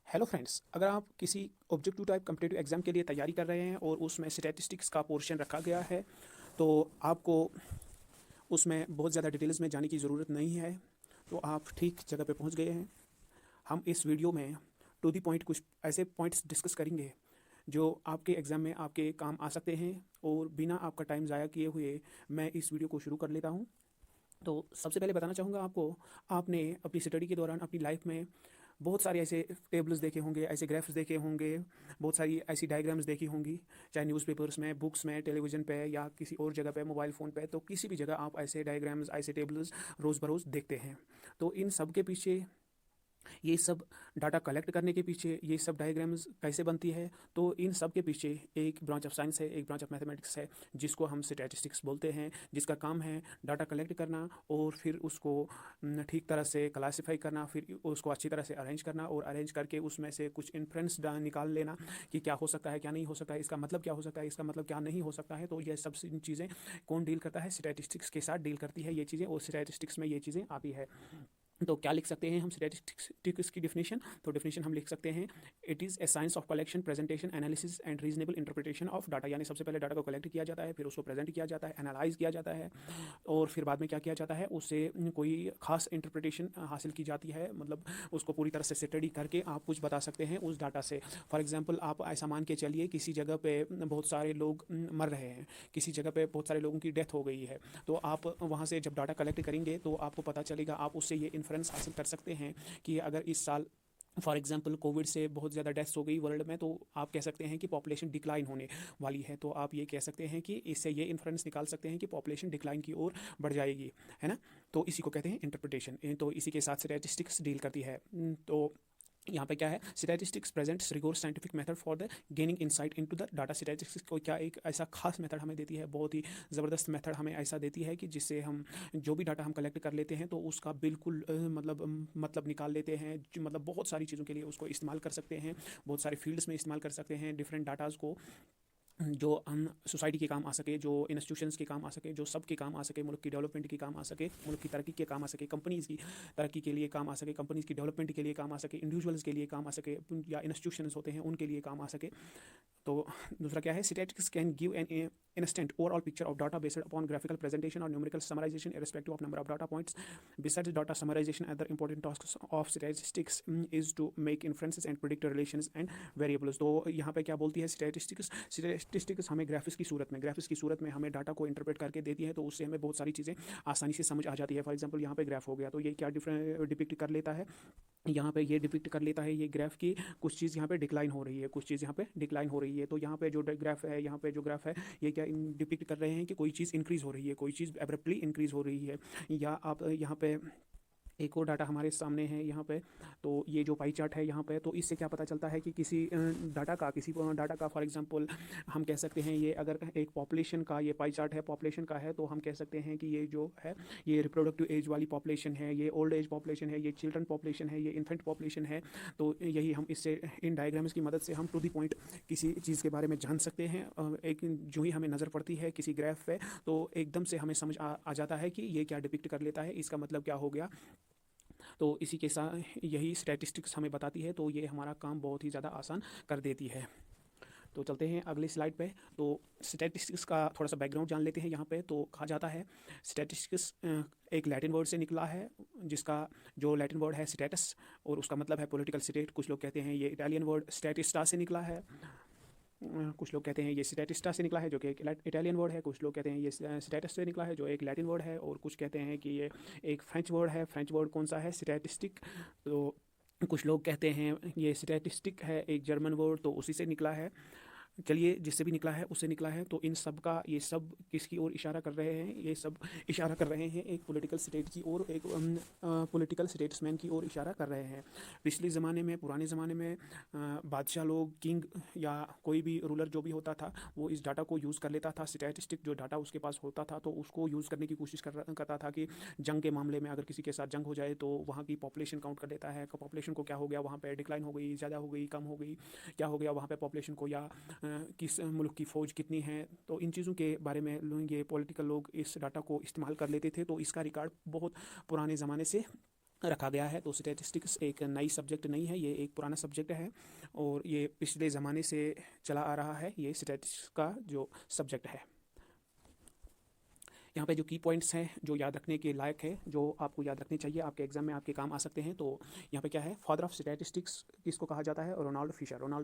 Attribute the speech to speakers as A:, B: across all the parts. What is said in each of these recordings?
A: Hello friends, अगर आप किसी ऑब्जेक्टिव टाइप कॉम्पिटिटिव एग्जाम के लिए तैयारी कर रहे हैं और उसमें स्टैटिस्टिक्स का पोर्शन रखा गया है, तो आपको उसमें बहुत ज़्यादा डिटेल्स में जाने की ज़रूरत नहीं है। तो आप ठीक जगह पे पहुंच गए हैं। हम इस वीडियो में टू दी पॉइंट कुछ ऐसे पॉइंट्स डिस्कस करेंगे जो आपके एग्ज़ाम में आपके काम आ सकते हैं। और बिना आपका टाइम ज़ाया किए हुए मैं इस वीडियो को शुरू कर लेता हूँ। तो सबसे पहले बताना चाहूँगा आपको, आपने अपनी स्टडी के दौरान अपनी लाइफ में बहुत सारे ऐसे टेबल्स देखे होंगे, ऐसे ग्राफ्स देखे होंगे, बहुत सारी ऐसी डायग्राम्स देखी होंगी, चाहे न्यूज़पेपर्स में, बुक्स में, टेलीविज़न पे या किसी और जगह पे, मोबाइल फ़ोन पे। तो किसी भी जगह आप ऐसे डायग्राम्स, ऐसे टेबल्स रोज़ बरोज़ देखते हैं। तो इन सब के पीछे, ये सब डाटा कलेक्ट करने के पीछे, ये सब डायग्राम्स कैसे बनती है, तो इन सब के पीछे एक ब्रांच ऑफ साइंस है, एक ब्रांच ऑफ मैथमेटिक्स है, जिसको हम स्टैटिस्टिक्स बोलते हैं, जिसका काम है डाटा कलेक्ट करना और फिर उसको ठीक तरह से क्लासीफाई करना, फिर उसको अच्छी तरह से अरेंज करना और अरेंज करके उसमें से कुछ इन्फ्रेंस निकाल लेना कि क्या हो सकता है, क्या नहीं हो सकता है, इसका मतलब क्या हो सकता है, इसका मतलब क्या नहीं हो सकता है। तो ये सब चीज़ें कौन डील करता है? स्टैटिस्टिक्स के साथ डील करती है ये चीज़ें, और स्टैटिस्टिक्स में ये चीज़ें आती है। तो क्या लिख सकते हैं हम स्टैटिस्टिक्स की डेफिनेशन? तो डेफिनेशन हम लिख सकते हैं, it is a science of collection, presentation, analysis and reasonable interpretation of data. यानी सबसे पहले डाटा को कलेक्ट किया जाता है, फिर उसको प्रेजेंट किया जाता है, एनालाइज किया जाता है, और फिर बाद में क्या किया जाता है, उससे कोई खास इंटरप्रिटेशन हासिल की जाती है। मतलब उसको पूरी तरह से स्टडी करके आप कुछ बता सकते हैं उस डाटा से। फॉर एग्जाम्पल, आप ऐसा मान के चलिए किसी जगह पे बहुत सारे लोग मर रहे हैं, किसी जगह पे बहुत सारे लोगों की डेथ हो गई है। तो आप वहाँ से जब डाटा कलेक्ट करेंगे तो आपको पता चलेगा, आप उससे ये इन्फ्रेंस हासिल कर सकते हैं कि अगर इस साल फॉर एग्जाम्पल कोविड से बहुत ज़्यादा डेथ्स हो गई वर्ल्ड में, तो आप कह सकते हैं कि पॉपुलेशन डिक्लाइन होने वाली है। तो आप ये कह सकते हैं कि इससे ये इन्फ्रेंस निकाल सकते हैं कि पॉपुलेशन डिक्लाइन की ओर बढ़ जाएगी, है ना। तो इसी को कहते हैं इंटरप्रिटेशन। तो इसी के साथ स्टैटिस्टिक्स डील करती है। तो यहाँ पे क्या है, statistics presents rigorous scientific method for the gaining insight into the data. Statistics को क्या एक ऐसा खास मेथड हमें देती है, बहुत ही ज़बरदस्त मेथड हमें ऐसा देती है कि जिससे हम जो भी डाटा हम कलेक्ट कर लेते हैं तो उसका बिल्कुल मतलब निकाल लेते हैं। मतलब बहुत सारी चीज़ों के लिए उसको इस्तेमाल कर सकते हैं, बहुत सारे फील्ड्स में इस्तेमाल कर सकते हैं डिफरेंट डाटाज़ को, जो हम सोसाइटी के काम आ सके, जो इंस्टीट्यूशंस के काम आ सके, जो सब के काम आ सके, मुल्क की डेवलपमेंट के काम आ सके, मुल्क की तरक्की के काम आ सके, कंपनीज़ की तरक्की के लिए काम आ सके, कंपनीज़ की डेवलपमेंट के लिए काम आ सके, इंडिविजुअल्स के लिए काम आ सके, या इंस्टीट्यूशंस होते हैं उनके लिए काम आ सके। तो दूसरा क्या है, statistics can give an instant overall picture of data based upon graphical presentation or numerical summarization irrespective of number of data points. Besides data summarization, other important tasks of statistics is to make inferences and predict relations and variables. तो यहाँ पे क्या बोलती है statistics हमें graphics की सूरत में हमें डाटा को इंटरप्रेट करके देती है, तो उससे हमें बहुत सारी चीज़ें आसानी से समझ आ जाती है। फॉर एग्जांपल, यहाँ पे ग्राफ हो गया, तो ये क्या डिपिक्ट कर लेता है, यहाँ पे ये डिपिक्ट कर लेता है ये ग्राफ की कुछ चीज़ यहाँ पे डिक्लाइन हो रही है, कुछ चीज़ यहाँ पे डिक्लाइन हो रही है। तो यहाँ पे जो ग्राफ है, यहाँ पे जो ग्राफ है, ये क्या डिपिक्ट कर रहे हैं कि कोई चीज़ इंक्रीज़ हो रही है, कोई चीज़ एब्रप्टली इंक्रीज़ हो रही है। या आप यहाँ पे एक और डाटा हमारे सामने है यहाँ पे, तो ये जो पाई चार्ट है यहाँ पे, तो इससे क्या पता चलता है कि किसी डाटा का फॉर एग्जांपल हम कह सकते हैं, ये अगर एक पॉपुलेशन का ये पाई चार्ट है, पॉपुलेशन का है, तो हम कह सकते हैं कि ये जो है, ये रिप्रोडक्टिव एज वाली पॉपुलेशन है, ये ओल्ड एज पॉपुलेशन है, ये चिल्ड्रन पॉपुलेशन है, ये इन्फेंट पॉपुलेशन है। तो यही हम इससे इन डायग्राम्स की मदद से हम टू दी पॉइंट किसी चीज़ के बारे में जान सकते हैं। एक जो ही हमें नज़र पड़ती है किसी ग्राफ पे, तो एकदम से हमें समझ आ जाता है कि ये क्या डिपिक्ट कर लेता है, इसका मतलब क्या हो गया। तो इसी के साथ यही स्टैटिस्टिक्स हमें बताती है, तो ये हमारा काम बहुत ही ज़्यादा आसान कर देती है। तो चलते हैं अगली स्लाइड पे। तो स्टैटिस्टिक्स का थोड़ा सा बैकग्राउंड जान लेते हैं। यहाँ पे तो कहा जाता है स्टैटिस्टिक्स एक लैटिन वर्ड से निकला है, जिसका जो लैटिन वर्ड है स्टेटस, और उसका मतलब है पॉलिटिकल स्टेट। कुछ लोग कहते हैं ये इटालियन वर्ड स्टैटिस्टा से निकला है, कुछ लोग कहते हैं ये स्टैटिस्टा से निकला है जो कि एक इटालियन वर्ड है, कुछ लोग कहते हैं ये स्टैटस से निकला है जो एक लैटिन वर्ड है, और कुछ कहते हैं कि ये एक फ्रेंच वर्ड है। फ्रेंच वर्ड कौन सा है? स्टैटिस्टिक। तो कुछ लोग कहते हैं ये स्टैटिस्टिक है एक जर्मन वर्ड, तो उसी से निकला है। चलिए, जिससे भी निकला है उससे निकला है। तो इन सब का ये सब किसकी ओर इशारा कर रहे हैं? ये सब इशारा कर रहे हैं एक पॉलिटिकल स्टेट की ओर, एक पॉलिटिकल स्टेट्समैन की ओर इशारा कर रहे हैं। पिछले ज़माने में, पुराने ज़माने में बादशाह लोग, किंग या कोई भी रूलर जो भी होता था, वो इस डाटा को यूज़ कर लेता था। स्टैटिस्टिक जो डाटा उसके पास होता था, तो उसको यूज़ करने की कोशिश करता था कि जंग के मामले में अगर किसी के साथ जंग हो जाए तो वहाँ की पॉपुलेशन काउंट कर लेता है। पॉपुलेशन को क्या हो गया, वहाँ पर डिक्लाइन हो गई, ज़्यादा हो गई, कम हो गई, क्या हो गया वहाँ पे पॉपुलेशन को, या किस मुल्क की फ़ौज कितनी है। तो इन चीज़ों के बारे में ये पॉलिटिकल लोग इस डाटा को इस्तेमाल कर लेते थे। तो इसका रिकॉर्ड बहुत पुराने ज़माने से रखा गया है। तो स्टैटिस्टिक्स एक नई सब्जेक्ट नहीं है, ये एक पुराना सब्जेक्ट है और ये पिछले ज़माने से चला आ रहा है, ये स्टैटिस्टिक्स का जो सब्जेक्ट है। यहाँ पे जो की पॉइंट्स हैं जो याद रखने के लायक है, जो आपको याद रखने चाहिए, आपके एग्जाम में आपके काम आ सकते हैं। तो यहाँ पे क्या है, फादर ऑफ स्टैटिस्टिक्स किसको कहा जाता है? और रोनाल्ड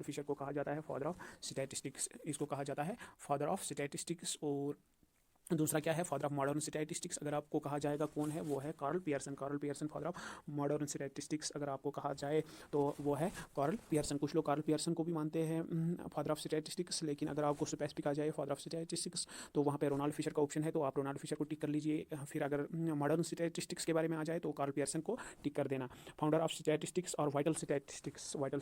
A: फिशर को कहा जाता है फादर ऑफ स्टैटिस्टिक्स। इसको कहा जाता है फादर ऑफ स्टैटिस्टिक्स। और दूसरा क्या है, फादर ऑफ मॉडर्न स्टैटिस्टिक्स अगर आपको कहा जाएगा कौन है, वो है Karl Pearson father of modern statistics अगर आपको कहा जाए तो वो है कार्ल पियर्सन। कुछ लोग कार्ल पियर्सन को भी मानते हैं फादर ऑफ स्टैटिस्टिक्स, लेकिन अगर आपको स्पेसिफिक आ जाए फादर ऑफ स्टैटिस्टिक्स तो वहाँ पे रोनाल्ड फिशर का ऑप्शन है, तो आप रोनाल्ड फिशर को टिक कर लीजिए। फिर अगर मॉडर्न स्टैटिस्टिक्स के बारे में आ जाए तो कार्ल पियर्सन को टिक कर देना। फाउंडर ऑफ स्टैटिस्टिक्स और वाइटल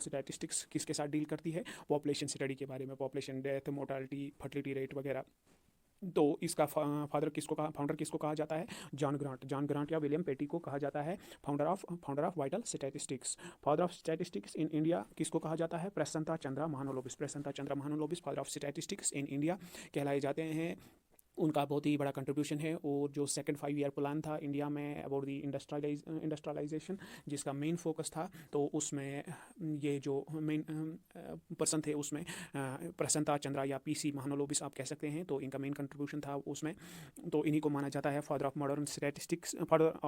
A: स्टैटिस्टिक्स किसके साथ डील करती है? पॉपुलेशन स्टडी के बारे में, population death, mortality, fertility rate वगैरह। तो इसका फादर किसको कहा, फाउंडर किसको कहा जाता है? जॉन ग्रांट या विलियम पेटी को कहा जाता है founder of vital statistics. Father of statistics in India किसको कहा जाता है? Prasanta Chandra Mahalanobis father of statistics in India कहलाए जाते हैं। उनका बहुत ही बड़ा कंट्रीब्यूशन है। और जो सेकंड 5 ईयर प्लान था इंडिया में अबाउट दी इंडस्ट्रियलाइजेशन, जिसका मेन फोकस था, तो उसमें ये जो मेन पर्सन थे उसमें प्रसन्नता चंद्रा या पीसी महानोलोबिस आप कह सकते हैं, तो इनका मेन कंट्रीब्यूशन था उसमें। तो इन्हीं को माना जाता है father of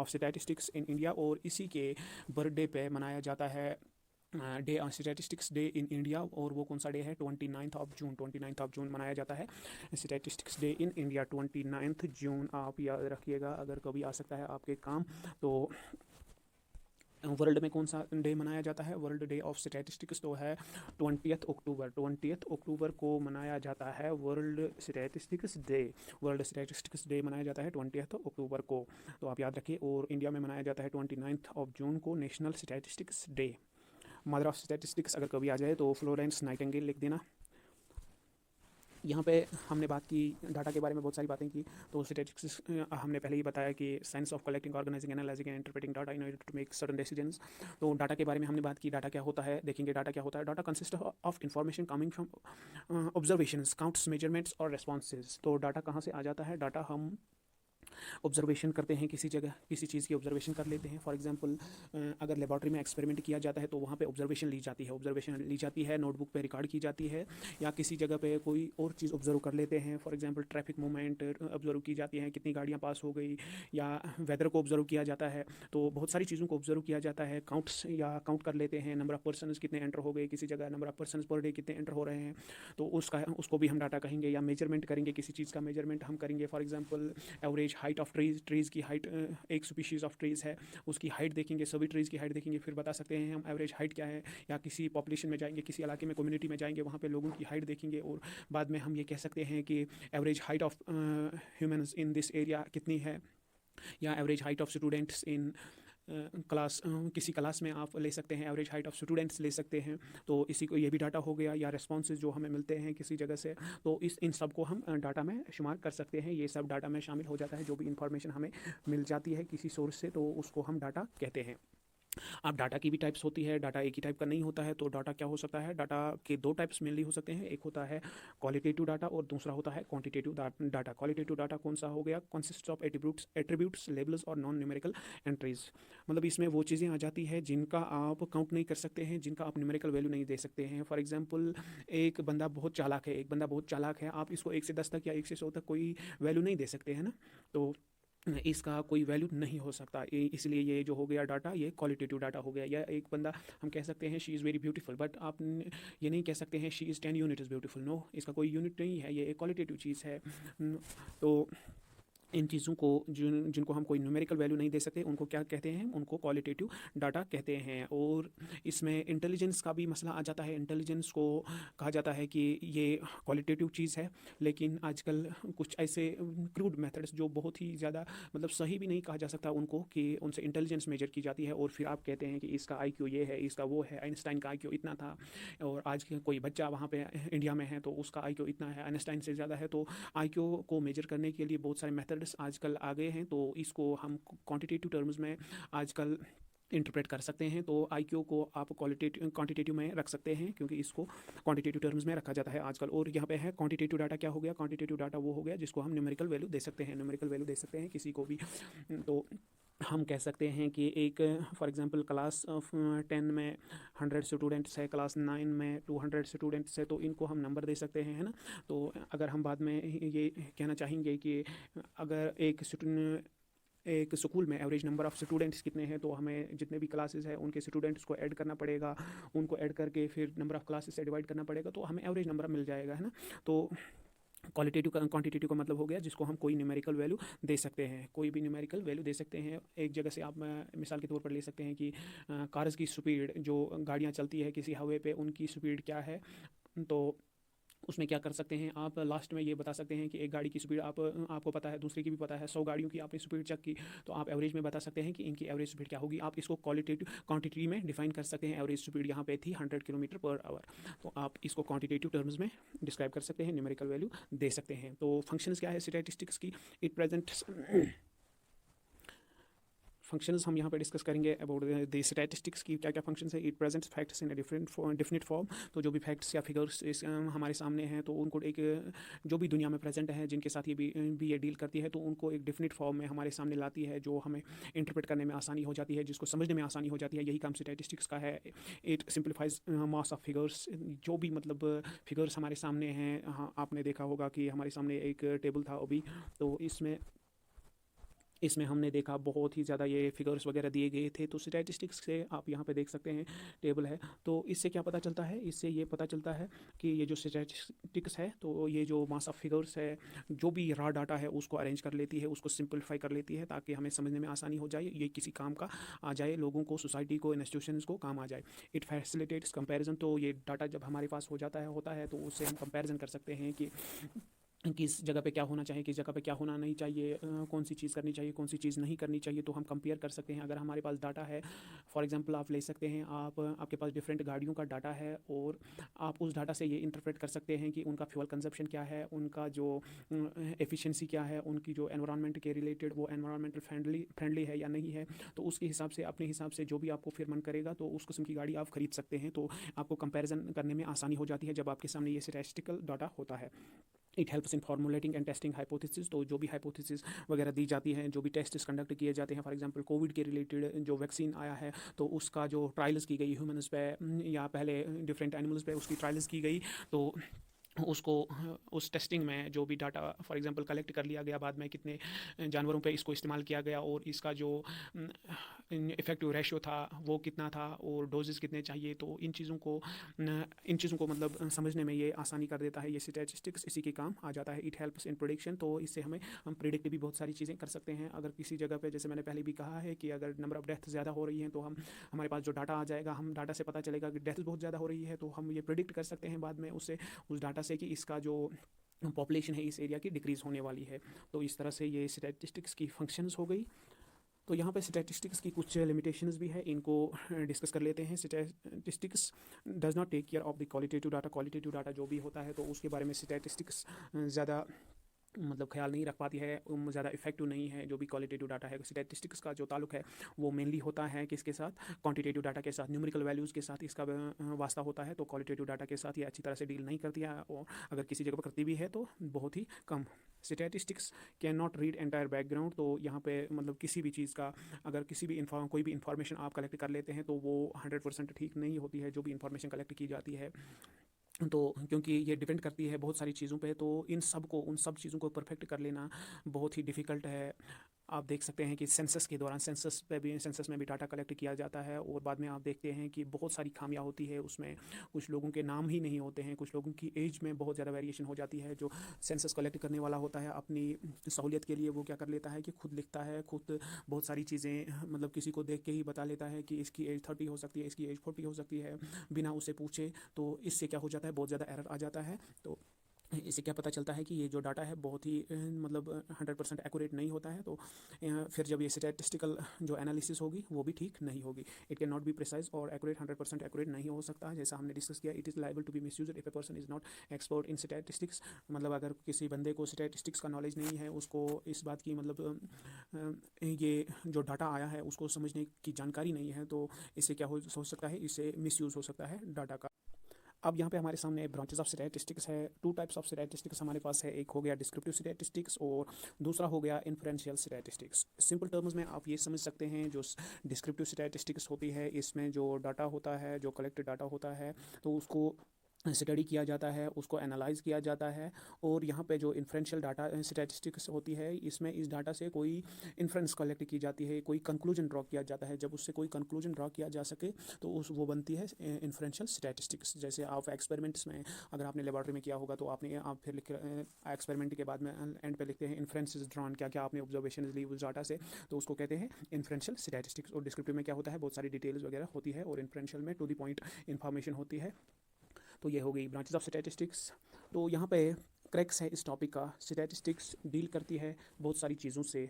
A: statistics in India. और इसी के बर्थडे पे मनाया जाता है day statistics day in India. और वो कौन सा डे है? 29 ऑफ जून मनाया जाता है स्टैटिस्टिक्स डे इन इंडिया। 29 जून आप याद रखिएगा, अगर कभी आ सकता है आपके काम। तो वर्ल्ड में कौन सा डे मनाया जाता है? वर्ल्ड डे ऑफ स्टैटिस्टिक्स तो है 20 अक्टूबर को मनाया जाता है वर्ल्ड स्टैटिस्टिक्स डे मनाया जाता है 20 अक्टूबर को, तो आप याद रखिए। और इंडिया में मनाया जाता है 29 ऑफ जून को national statistics day. Mother of statistics अगर कभी आ जाए तो फ्लोरेंस नाइटिंगेल लिख देना। यहाँ पे हमने बात की डाटा के बारे में, बहुत सारी बातें की। तो स्टैटिस्टिक्स हमने पहले ही बताया कि science of collecting, organising, analysing and interpreting data in order to make certain decisions. तो डाटा के बारे में हमने बात की। डाटा क्या होता है देखेंगे। डाटा क्या होता है? Data consist of information coming from observations, counts, measurements और रेस्पॉन्सेज। तो डाटा कहाँ से आ जाता है? डाटा हम ऑब्जर्वेशन करते हैं, किसी जगह किसी चीज़ की ऑब्जर्वेशन कर लेते हैं। फॉर एग्जांपल अगर लेबॉर्ट्री में एक्सपेरिमेंट किया जाता है तो वहाँ पे ऑब्जर्वेशन ली जाती है, नोटबुक पे रिकॉर्ड की जाती है, या किसी जगह पे कोई और चीज़ ऑब्जर्व कर लेते हैं। For example traffic movement observe की जाती है, कितनी गाड़ियाँ पास हो गई, या वेदर को ऑब्जर्व किया जाता है। तो बहुत सारी चीज़ों को ऑब्जर्व किया जाता है। काउंट कर लेते हैं, नंबर ऑफ पर्सन कितने एंटर हो गए किसी जगह, number of person per day कितने एंटर हो रहे हैं, तो उसको भी हम डाटा कहेंगे। या मेजरमेंट करेंगे, किसी चीज़ का मेजरमेंट हम करेंगे। For example average height of trees की हाइट, एक स्पीशीज़ ऑफ ट्रीज़ है उसकी हाइट देखेंगे, सभी ट्रीज़ की हाइट देखेंगे, फिर बता सकते हैं हम एवरेज हाइट क्या है। या किसी पॉपुलेशन में जाएंगे, किसी इलाके में, कम्युनिटी में जाएंगे, वहाँ पे लोगों की हाइट देखेंगे और बाद में हम ये कह सकते हैं कि average height of humans in this area कितनी है। या average height of students in class, किसी क्लास में आप ले सकते हैं, एवरेज हाइट ऑफ स्टूडेंट्स ले सकते हैं। तो इसी को ये भी डाटा हो गया। या रेस्पॉन्सेज जो हमें मिलते हैं किसी जगह से, तो इन सब को हम डाटा में शुमार कर सकते हैं। ये सब डाटा में शामिल हो जाता है। जो भी इंफॉर्मेशन हमें मिल जाती है किसी सोर्स से, तो उसको हम डाटा कहते हैं। अब डाटा की भी टाइप्स होती है, डाटा एक ही टाइप का नहीं होता है। तो डाटा क्या हो सकता है? डाटा के दो टाइप्स मेनली हो सकते हैं, एक होता है क्वालिटेटिव डाटा और दूसरा होता है क्वांटिटेटिव डाटा। क्वालिटेटिव डाटा कौन सा हो गया? कंसिस्ट ऑफ एट्रीब्यूट्स, लेबल्स और नॉन न्यूमेरिकल एंट्रीज। मतलब इसमें वो चीज़ें आ जाती है जिनका आप काउंट नहीं कर सकते हैं, जिनका आप न्यूमेरिकल वैल्यू नहीं दे सकते हैं। फॉर एग्जाम्पल एक बंदा बहुत चालाक है, आप इसको 1 से 10 तक या 1 से 100 तक कोई वैल्यू नहीं दे सकते हैं ना, तो इसका कोई वैल्यू नहीं हो सकता। इसलिए ये जो हो गया डाटा, ये क्वालिटेटिव डाटा हो गया। या एक बंदा हम कह सकते हैं she is very beautiful, but आप ये नहीं कह सकते हैं she is 10 unit is beautiful. No, इसका कोई यूनिट नहीं है, ये एक क्वालिटेटिव चीज़ है। तो इन चीज़ों को जिनको हम कोई न्यूमेरिकल वैल्यू नहीं दे सकते उनको क्या कहते हैं? उनको क्वालिटेटिव डाटा कहते हैं। और इसमें इंटेलिजेंस का भी मसला आ जाता है। इंटेलिजेंस को कहा जाता है कि ये क्वालिटेटिव चीज़ है, लेकिन आजकल कुछ ऐसे क्रूड मेथड्स जो बहुत ही ज़्यादा मतलब सही भी नहीं कहा जा सकता उनको, कि उनसे इंटेलिजेंस मेजर की जाती है और फिर आप कहते हैं कि इसका IQ ये है, इसका वो है। आइंस्टाइन का IQ इतना था, और आज कोई बच्चा वहाँ पे इंडिया में है तो उसका IQ इतना है, आइंस्टाइन से ज़्यादा है। तो IQ को मेजर करने के लिए बहुत सारे मेथड आजकल आ गए हैं। तो इसको हम क्वांटिटेटिव टर्म्स में आजकल इंटरप्रेट कर सकते हैं। तो IQ को आप क्वांटिटेटिव में रख सकते हैं, क्योंकि इसको क्वांटिटेटिव टर्म्स में रखा जाता है आजकल। और यहाँ पे है क्वांटिटेटिव डाटा क्या हो गया? क्वांटिटेटिव डाटा वो हो गया जिसको हम न्यूमेरिकल वैल्यू दे सकते हैं, किसी को भी। तो हम कह सकते हैं कि एक फॉर एग्जांपल क्लास ऑफ 10 में 100 स्टूडेंट्स है, क्लास 9 में 200 स्टूडेंट्स है, तो इनको हम नंबर दे सकते हैं, है ना। तो अगर हम बाद में ये कहना चाहेंगे कि अगर एक स्कूल में एवरेज नंबर ऑफ़ स्टूडेंट्स कितने हैं, तो हमें जितने भी क्लासेस हैं उनके स्टूडेंट्स को ऐड करना पड़ेगा, उनको ऐड करके फिर नंबर ऑफ़ क्लासेस से डिवाइड करना पड़ेगा, तो हमें एवरेज नंबर मिल जाएगा, है ना। तो क्वालिटेटिव का क्वांटिटेटिव का मतलब हो गया जिसको हम कोई न्यूमेरिकल वैल्यू दे सकते हैं, कोई भी न्यूमेरिकल वैल्यू दे सकते हैं। एक जगह से आप मिसाल के तौर पर ले सकते हैं कि कार्स की स्पीड, जो गाड़ियाँ चलती है किसी हाईवे पे, उनकी स्पीड क्या है। तो उसमें क्या कर सकते हैं आप, लास्ट में ये बता सकते हैं कि एक गाड़ी की स्पीड आपको पता है, दूसरे की भी पता है, 100 गाड़ियों की आपने स्पीड चेक की, तो आप एवरेज में बता सकते हैं कि इनकी एवरेज स्पीड क्या होगी। आप इसको क्वालिटेटिव क्वांटिटी में डिफाइन कर सकते हैं। एवरेज स्पीड यहाँ पे थी 100 किलोमीटर पर आवर, तो आप इसको क्वांटिटेटिव टर्म्स में डिस्क्राइब कर सकते हैं, न्यूमेरिकल वैल्यू दे सकते हैं। तो फंक्शंस क्या है स्टैटिस्टिक्स की, इट प्रेजेंट फंक्शंस हम यहाँ पे डिस्कस करेंगे अबाउट द स्टैटिस्टिक्स की क्या क्या फंक्शंस है। It presents facts in different form, तो जो भी फैक्ट्स या फिगर्स हमारे सामने हैं, तो उनको एक जो भी दुनिया में प्रेजेंट है, जिनके साथ ये ये डील करती है, तो उनको एक डिफिनिट फॉर्म में हमारे सामने लाती है, जो हमें इंटरप्रेट करने में आसानी हो जाती है, जिसको समझने में आसानी हो जाती है। यही काम स्टैटिस्टिक्स का है। It simplifies mass of figures, जो भी मतलब फिगर्स हमारे सामने हैं। हाँ, आपने देखा होगा कि हमारे सामने एक टेबल था अभी, तो इसमें हमने देखा बहुत ही ज़्यादा ये फिगर्स वगैरह दिए गए थे। तो स्टैटिस्टिक्स से आप यहाँ पे देख सकते हैं टेबल है, तो इससे क्या पता चलता है, इससे ये पता चलता है कि ये जो स्टैटिस्टिक्स है, तो ये जो मास ऑफ फिगर्स है, जो भी रॉ डाटा है उसको अरेंज कर लेती है, उसको सिंपलीफाई कर लेती है, ताकि हमें समझने में आसानी हो जाए, ये किसी काम का आ जाए, लोगों को, सोसाइटी को, इंस्टीट्यूशंस को काम आ जाए। इट फैसिलिटेट्स कंपेरिजन, तो ये डाटा जब हमारे पास हो जाता है होता है, तो उससे हम कंपेरिजन कर सकते हैं कि किस जगह पे क्या होना चाहिए, किस जगह पे क्या होना नहीं चाहिए, कौन सी चीज़ करनी चाहिए, कौन सी चीज़ नहीं करनी चाहिए, तो हम कंपेयर कर सकते हैं। अगर हमारे पास डाटा है, फॉर एग्जांपल आप ले सकते हैं, आपके पास डिफरेंट गाड़ियों का डाटा है, और आप उस डाटा से ये इंटरप्रेट कर सकते हैं कि उनका फ्यूल कंजप्शन क्या है, उनका जो एफिशिएंसी क्या है, उनकी जो एनवायरनमेंट के रिलेटेड वो एनवायरमेंटल फ्रेंडली है या नहीं है। तो उसके हिसाब से, अपने हिसाब से जो भी आपको फिर मन करेगा, तो उस किस्म की गाड़ी आप खरीद सकते हैं। तो आपको कंपेरिजन करने में आसानी हो जाती है जब आपके सामने ये स्टैटिस्टिकल डाटा होता है। It helps in formulating and testing hypothesis, तो जो भी हाइपोथेसिस वगैरह दी जाती हैं, जो भी टेस्ट कंडक्ट किए जाते हैं, फॉर एग्जांपल कोविड के रिलेटेड जो वैक्सीन आया है, तो उसका जो ट्रायल्स की गई ह्यूमन्स पे या पहले डिफरेंट एनिमल्स पे उसकी ट्रायल्स की गई, तो उसको उस टेस्टिंग में जो भी डाटा फॉर एग्जांपल कलेक्ट कर लिया गया, बाद में कितने जानवरों पे इसको इस्तेमाल किया गया, और इसका जो इफ़ेक्टिव रेशियो था वो कितना था, और डोजेस कितने चाहिए, तो इन चीज़ों को मतलब समझने में ये आसानी कर देता है। ये स्टैटिस्टिक्स इसी के काम आ जाता है। इट हेल्प्स इन प्रिडिक्शन, तो इससे हम प्रिडिक्ट भी बहुत सारी चीज़ें कर सकते हैं। अगर किसी जगह पे, जैसे मैंने पहले भी कहा है कि अगर नंबर ऑफ़ डेथ ज़्यादा हो रही है, तो हमारे पास जो डाटा आ जाएगा, हम डाटा से पता चलेगा कि डेथ बहुत ज़्यादा हो रही है, तो हम ये प्रिडिक्ट कर सकते हैं बाद में उस डाटा से कि इसका जो पॉपुलेशन है इस एरिया की डिक्रीज़ होने वाली है। तो इस तरह से ये स्टैटिस्टिक्स की फंक्शंस हो गई। तो यहाँ पे स्टैटिस्टिक्स की कुछ लिमिटेशंस भी है, इनको डिस्कस कर लेते हैं। Statistics does not take care of the qualitative data जो भी होता है, तो उसके बारे में स्टैटिस्टिक्स ज़्यादा मतलब ख्याल नहीं रख पाती है, ज़्यादा इफेक्टिव नहीं है। जो भी क्वालिटेटिव डाटा है, स्टैटिस्टिक्स का जो ताल्लुक है वो मेनली होता है किसके साथ, क्वांटिटेटिव डाटा के साथ, न्यूमेरिकल वैल्यूज़ के साथ इसका वास्ता होता है। तो क्वालिटेटिव डाटा के साथ ये अच्छी तरह से डील नहीं करती है, और अगर किसी जगह पर करती भी है तो बहुत ही कम। Statistics can not read entire background, तो यहाँ पे मतलब किसी भी चीज़ का, अगर किसी भी कोई भी इन्फॉर्मेशन आप कलेक्ट कर लेते हैं, तो वो 100% ठीक नहीं होती है, जो भी इन्फॉर्मेशन कलेक्ट की जाती है। तो क्योंकि ये डिपेंड करती है बहुत सारी चीज़ों पे, तो उन सब चीज़ों को परफेक्ट कर लेना बहुत ही डिफ़िकल्ट है। आप देख सकते हैं कि सेंसस के दौरान, सेंसस में भी डाटा कलेक्ट किया जाता है, और बाद में आप देखते हैं कि बहुत सारी खामियां होती है उसमें। कुछ लोगों के नाम ही नहीं होते हैं, कुछ लोगों की एज में बहुत ज़्यादा वेरिएशन हो जाती है। जो सेंसस कलेक्ट करने वाला होता है, अपनी सहूलियत के लिए वो क्या कर लेता है कि खुद लिखता है, खुद बहुत सारी चीज़ें मतलब किसी को देख के ही बता लेता है कि इसकी एज 30 हो सकती है, इसकी एज 40 हो सकती है, बिना उसे पूछे। तो इससे क्या हो जाता है, बहुत ज़्यादा एरर आ जाता है। तो इससे क्या पता चलता है कि ये जो डाटा है बहुत ही मतलब 100% एक्यूरेट नहीं होता है। तो फिर जब ये स्टैटिस्टिकल जो एनालिसिस होगी वो भी ठीक नहीं होगी। It can not be precise और एक्यूरेट, 100% एक्यूरेट नहीं हो सकता, जैसा हमने डिस्कस किया। It is liable to be misuse if a person is not expert in statistics, मतलब अगर किसी बंदे को स्टैटिस्टिक्स का नॉलेज नहीं है, उसको इस बात की मतलब ये जो डाटा आया है उसको समझने की जानकारी नहीं है, तो इससे क्या हो सकता है, इससे मिसयूज़ हो सकता है डाटा का। अब यहाँ पे हमारे सामने ब्रांचेस ऑफ स्टैटिस्टिक्स है। टू टाइप्स ऑफ स्टैटिस्टिक्स हमारे पास है, एक हो गया डिस्क्रिप्टिव स्टैटिस्टिक्स और दूसरा हो गया इन्फरेंशियल स्टैटिस्टिक्स। सिंपल टर्म्स में आप ये समझ सकते हैं, जो डिस्क्रिप्टिव स्टैटिस्टिक्स होती है इसमें जो डाटा होता है, जो कलेक्टेड डाटा होता है, तो उसको स्टडी किया जाता है, उसको एनालाइज किया जाता है। और यहाँ पे जो इन्फ्रेंशियल डाटा स्टैटिस्टिक्स होती है, इसमें इस डाटा से कोई इन्फ्रेंस कलेक्ट की जाती है, कोई कंक्लूजन ड्रॉ किया जाता है। जब उससे कोई कंक्लूजन ड्रॉ किया जा सके तो उस वो बनती है इन्फ्रेंशियल स्टैटिस्टिक्स। जैसे आप एक्सपेरिमेंट्स में, अगर आपने लेबॉर्ट्री में किया होगा तो आप फिर लिख एक्सपेरिमेंट के बाद में एंड पे लिखते हैं इन्फ्रेंसेस ड्रॉन, क्या क्या आपने ऑब्जर्वेशन ली उस डाटा से, तो उसको कहते हैं इन्फ्रेंशियल स्टैटिस्टिक्स। और डिस्क्रिप्टिव में क्या होता है, बहुत सारी डिटेल्स वगैरह होती है, और इन्फ्रेंशियल में टू द पॉइंट इन्फॉर्मेशन होती है। तो ये हो गई ब्रांचेस ऑफ स्टैटिस्टिक्स। तो यहाँ पे क्रैक्स है इस टॉपिक का, स्टैटिस्टिक्स डील करती है बहुत सारी चीज़ों से।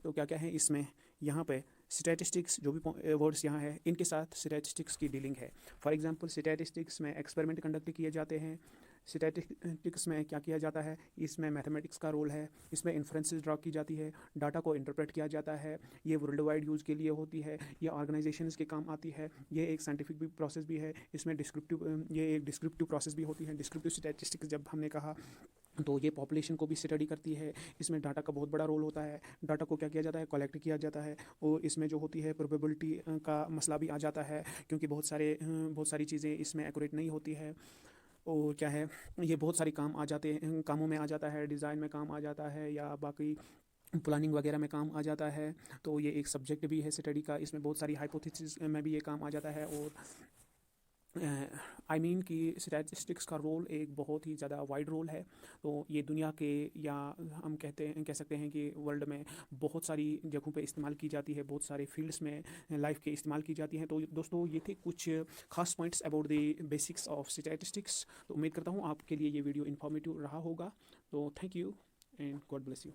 A: तो क्या क्या है इसमें, यहाँ पे स्टैटिस्टिक्स जो भी वर्ड्स यहाँ है इनके साथ स्टैटिस्टिक्स की डीलिंग है। फॉर एग्जांपल स्टैटिस्टिक्स में एक्सपेरिमेंट कंडक्ट किए जाते हैं। स्टैटिस्टिक्स में क्या किया जाता है, इसमें मैथमेटिक्स का रोल है, इसमें इन्फ्रेंसेस ड्रॉ की जाती है, डाटा को इंटरप्रेट किया जाता है। ये वर्ल्ड वाइड यूज़ के लिए होती है, ये ऑर्गेनाइजेशंस के काम आती है। ये एक साइंटिफिक भी प्रोसेस भी है, इसमें ये एक डिस्क्रिप्टिव प्रोसेस भी होती है। डिस्क्रिप्टिव स्टैटिस्टिक्स जब हमने कहा तो ये पॉपुलेशन को भी स्टडी करती है। इसमें डाटा का बहुत बड़ा रोल होता है। डाटा को क्या किया जाता है, कलेक्ट किया जाता है। और इसमें जो होती है प्रोबेबिलिटी का मसला भी आ जाता है, क्योंकि बहुत सारी चीज़ें इसमें एक्यूरेट नहीं होती है। और क्या है, ये बहुत सारे काम आ जाते हैं, कामों में आ जाता है, डिज़ाइन में काम आ जाता है, या बाकी प्लानिंग वगैरह में काम आ जाता है। तो ये एक सब्जेक्ट भी है स्टडी का। इसमें बहुत सारी हाइपोथेसिस में भी ये काम आ जाता है। और आई मीन कि स्टैटिस्टिक्स का रोल एक बहुत ही ज़्यादा वाइड रोल है। तो ये दुनिया के, या हम कह सकते हैं कि वर्ल्ड में बहुत सारी जगहों पे इस्तेमाल की जाती है, बहुत सारे फील्ड्स में लाइफ के इस्तेमाल की जाती है। तो दोस्तों ये थे कुछ खास points about the basics of statistics. तो उम्मीद करता हूँ आपके लिए ये वीडियो इन्फॉर्मेटिव रहा होगा। तो thank you and God bless you.